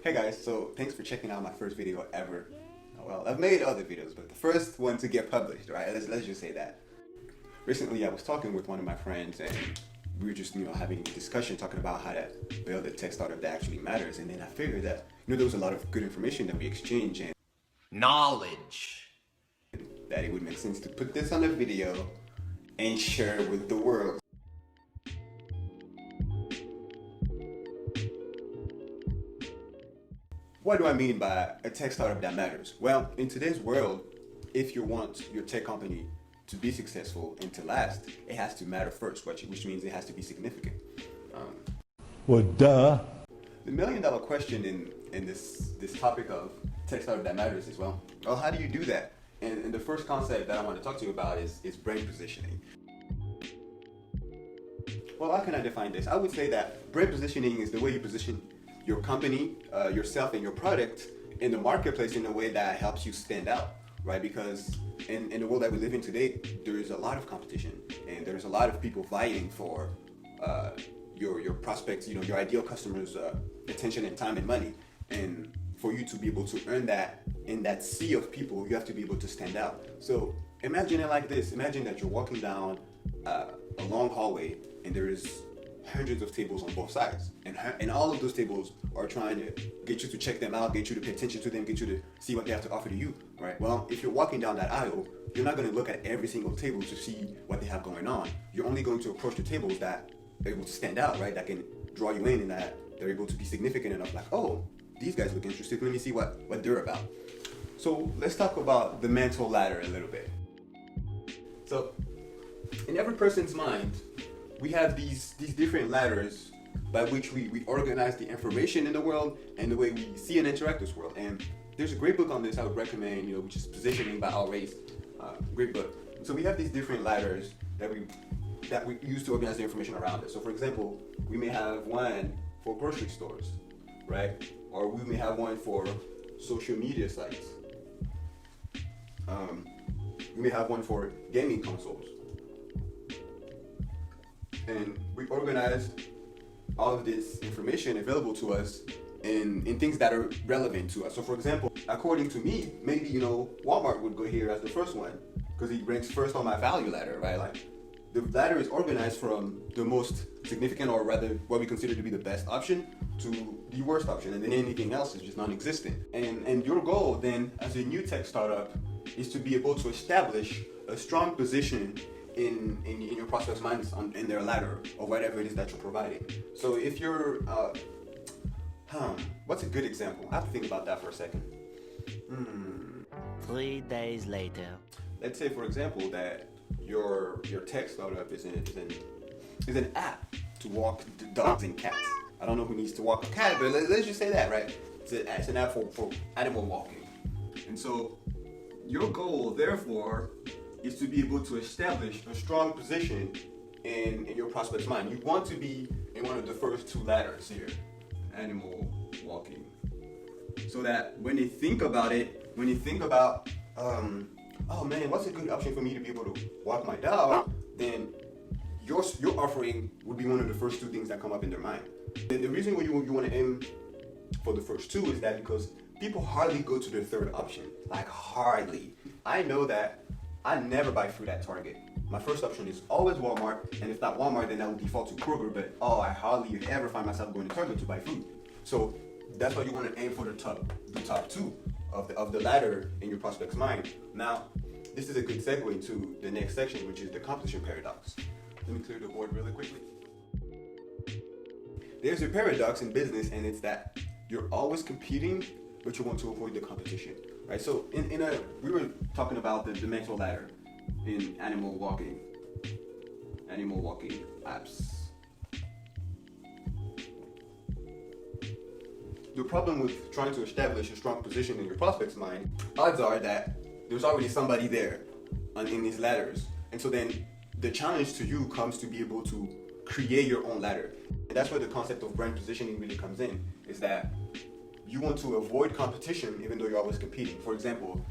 Hey guys, so thanks for checking out my first video ever. Well, I've made other videos, but the first one to get published, right? Let's just say that. Recently, I was talking with one of my friends, and we were just, having a discussion talking about how to build a tech startup that actually matters. And then I figured that, there was a lot of good information that we exchange, and knowledge. that it would make sense to put this on a video and share it with the world. What do I mean by a tech startup that matters? Well, in today's world, if you want your tech company to be successful and to last, it has to matter first, which means it has to be significant. Well, duh. The million-dollar question in this topic of tech startup that matters is, well, how do you do that? And the first concept that I want to talk to you about is brand positioning. Well, how can I define this? I would say that brand positioning is the way you position your company, yourself, and your product in the marketplace in a way that helps you stand out, right? Because in the world that we live in today, there is a lot of competition, and there's a lot of people vying for your prospects, your ideal customers' attention and time and money. And for you to be able to earn that in that sea of people, you have to be able to stand out. So imagine it like this. Imagine that you're walking down a long hallway, and there is hundreds of tables on both sides, and all of those tables are trying to get you to check them out, get you to pay attention to them, get you to see what they have to offer to you, right? Well, if you're walking down that aisle, you're not going to look at every single table to see what they have going on. You're only going to approach the tables that are able to stand out, right? That can draw you in, and that they're able to be significant enough, like, oh, these guys look interesting, let me see what they're about. So let's talk about the mental ladder a little bit. So in every person's mind, we have these different ladders by which we organize the information in the world and the way we see and interact with this world. And there's a great book on this I would recommend, which is Positioning by Al Ries. Great book. So we have these different ladders that we use to organize the information around us. So for example, we may have one for grocery stores, right? Or we may have one for social media sites. We may have one for gaming consoles. And we organized all of this information available to us in things that are relevant to us. So for example, according to me, maybe, Walmart would go here as the first one because he ranks first on my value ladder, right? Like the ladder is organized from the most significant, or rather what we consider to be the best option, to the worst option, and then anything else is just non-existent. And your goal then as a new tech startup is to be able to establish a strong position in your prospects' minds in their ladder, or whatever it is that you're providing. So if you're, what's a good example? I have to think about that for a second. 3 days later. Let's say, for example, that your tech startup is an app to walk dogs and cats. I don't know who needs to walk a cat, but let's just say that, right? It's an app for animal walking. And so your goal, therefore, is to be able to establish a strong position in your prospect's mind. You want to be in one of the first two ladders here, animal walking. So that when you think about it, oh man, what's a good option for me to be able to walk my dog, then your offering would be one of the first two things that come up in their mind. The reason why you want to aim for the first two is that because people hardly go to their third option, like hardly. I know that I never buy food at Target. My first option is always Walmart, and if not Walmart, then I will default to Kroger, but I hardly ever find myself going to Target to buy food. So that's why you want to aim for the top two of the ladder in your prospect's mind. Now, this is a good segue to the next section, which is the competition paradox. Let me clear the board really quickly. There's a paradox in business, and it's that you're always competing, but you want to avoid the competition, right? So we were talking about the mental ladder in animal walking apps. The problem with trying to establish a strong position in your prospect's mind, odds are that there's already somebody there in these ladders. And so then the challenge to you comes to be able to create your own ladder. And that's where the concept of brand positioning really comes in, is that you want to avoid competition even though you're always competing. For example,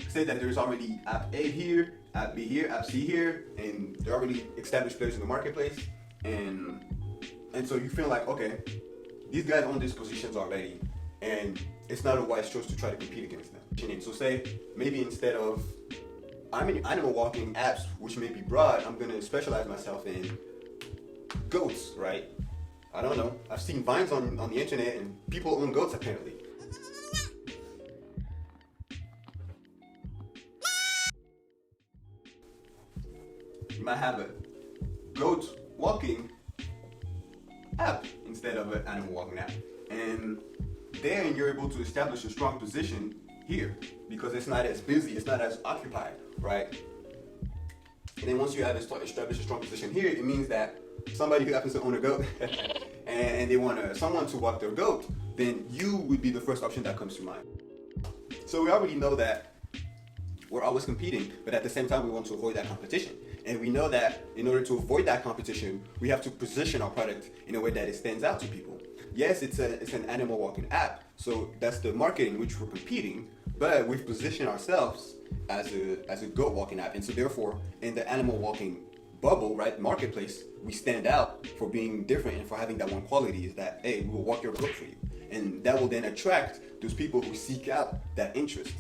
say that there's already app A here, app B here, app C here, and they're already established players in the marketplace, and so you feel like, okay, these guys own these positions already, and it's not a wise choice to try to compete against them. So say maybe instead of I'm in animal walking apps, which may be broad, I'm gonna specialize myself in goats, right? I don't know. I've seen vines on the internet and people own goats apparently. You might have a goat walking app instead of an animal walking app. And then you're able to establish a strong position here because it's not as busy, it's not as occupied, right? And then once you have established a strong position here, it means that somebody who happens to own a goat and they want someone to walk their goat, then you would be the first option that comes to mind. So we already know that we're always competing, but at the same time we want to avoid that competition. And we know that in order to avoid that competition, we have to position our product in a way that it stands out to people. Yes, it's an animal walking app, so that's the market in which we're competing, but we've positioned ourselves as a goat walking app. And so therefore, in the animal walking bubble, right, marketplace, we stand out for being different and for having that one quality is that, hey, we'll walk your goat for you. And that will then attract those people who seek out that interest.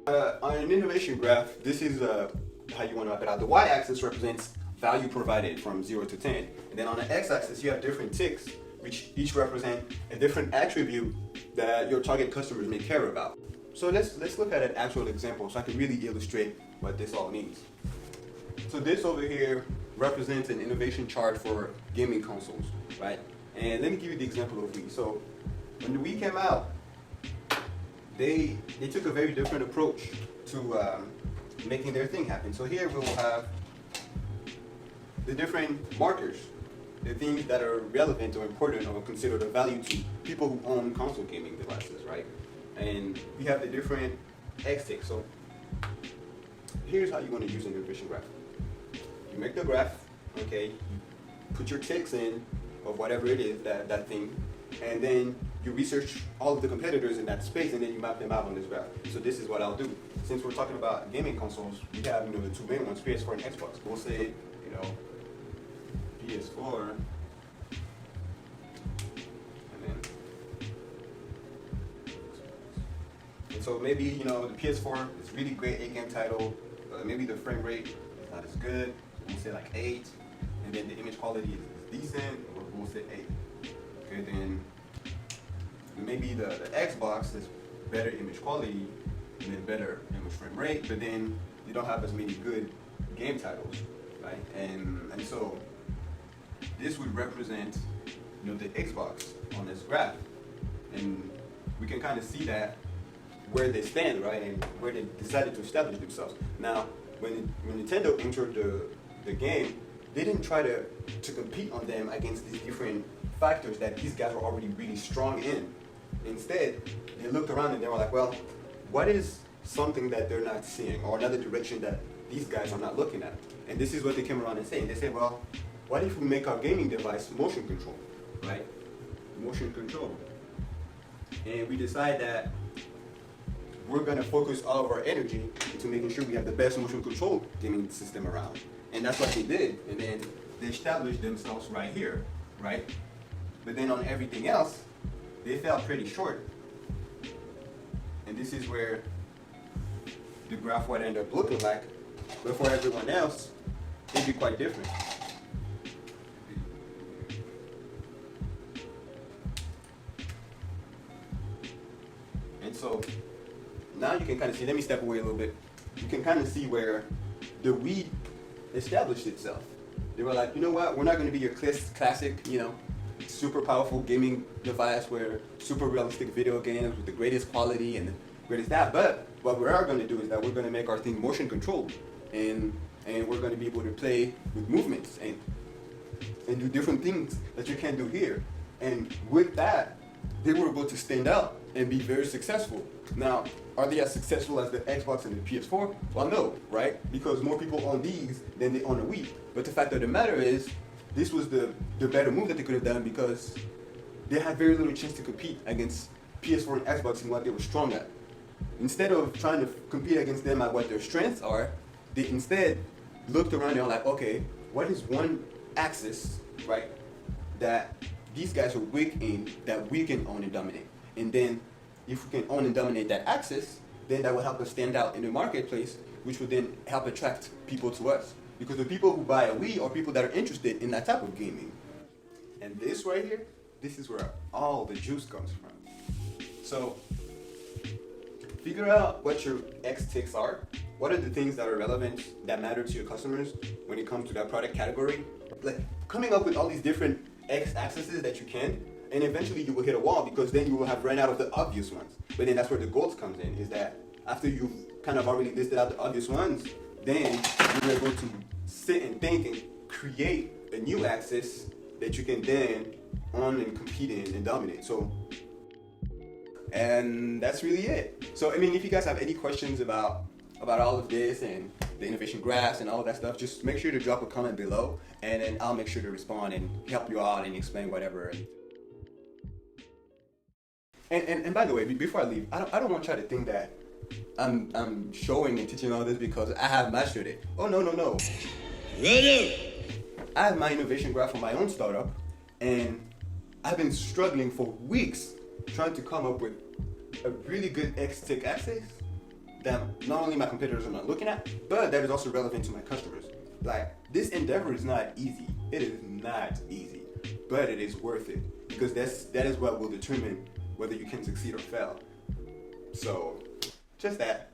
On an innovation graph, this is how you want to map it out. The y-axis represents value provided from 0 to 10. And then on the x-axis, you have different ticks, which each represent a different attribute that your target customers may care about. So let's look at an actual example so I can really illustrate what this all means. So this over here represents an innovation chart for gaming consoles, right? And let me give you the example of Wii. So when the Wii came out, they took a very different approach to making their thing happen. So here we will have the different markers, the things that are relevant or important or considered of value to people who own console gaming devices, right? And we have the different X ticks. So here's how you want to use an innovation graph. You make the graph, okay, you put your ticks in of whatever it is, that thing, and then you research all of the competitors in that space and then you map them out on this graph. So this is what I'll do. Since we're talking about gaming consoles, we have the two main ones, PS4 and Xbox. We'll say, PS4, and so maybe, the PS4 is really great 8-game title, but maybe the frame rate is not as good. So we'll say like 8, and then the image quality is decent, or we'll say 8. Okay, then maybe the Xbox has better image quality and then better image frame rate, but then you don't have as many good game titles, right? And so this would represent, the Xbox on this graph, and we can kind of see that where they stand, right, and where they decided to establish themselves. Now, when Nintendo entered the game, they didn't try to compete on them against these different factors that these guys were already really strong in. Instead, they looked around and they were like, well, what is something that they're not seeing, or another direction that these guys are not looking at? And this is what they came around and saying. They said, well, what if we make our gaming device motion control, right? Motion control. And we decide that we're going to focus all of our energy into making sure we have the best motion control gaming system around. And that's what they did. And then they established themselves right here, right? But then on everything else, they fell pretty short. And this is where the graph would end up looking like. But for everyone else, it'd be quite different. And so now you can kind of see, let me step away a little bit. You can kind of see where the Wii established itself. They were like, you know what, we're not going to be your classic, super powerful gaming device where super realistic video games with the greatest quality and the greatest that. But what we are going to do is that we're going to make our thing motion controlled, and we're going to be able to play with movements and do different things that you can't do here. And with that, they were able to stand out and be very successful. Now, are they as successful as the Xbox and the PS4? Well, no, right? Because more people own these than they own a Wii. But the fact of the matter is, this was the better move that they could have done because they had very little chance to compete against PS4 and Xbox in what they were strong at. Instead of trying to compete against them at what their strengths are, they instead looked around and were like, okay, what is one axis, right, that these guys are weak in that we can own and dominate. And then if we can own and dominate that access, then that will help us stand out in the marketplace, which will then help attract people to us. Because the people who buy a Wii are people that are interested in that type of gaming. And this right here, this is where all the juice comes from. So figure out what your X ticks are. What are the things that are relevant, that matter to your customers when it comes to that product category? Like coming up with all these different X axes that you can, and eventually you will hit a wall because then you will have run out of the obvious ones. But then that's where the gold comes in, is that after you've kind of already listed out the obvious ones, then you're able to sit and think and create a new axis that you can then own and compete in and dominate. So, and that's really it. So, I mean, if you guys have any questions about all of this and the innovation graphs and all of that stuff, just make sure to drop a comment below, and then I'll make sure to respond and help you out and explain whatever. And by the way, before I leave, I don't want y'all to think that I'm showing and teaching all this because I have mastered it. Oh no. I have my innovation graph for my own startup, and I've been struggling for weeks trying to come up with a really good X-tick axis that not only my competitors are not looking at, but that is also relevant to my customers. Like, this endeavor is not easy. It is not easy, but it is worth it because that is what will determine whether you can succeed or fail. So, just that.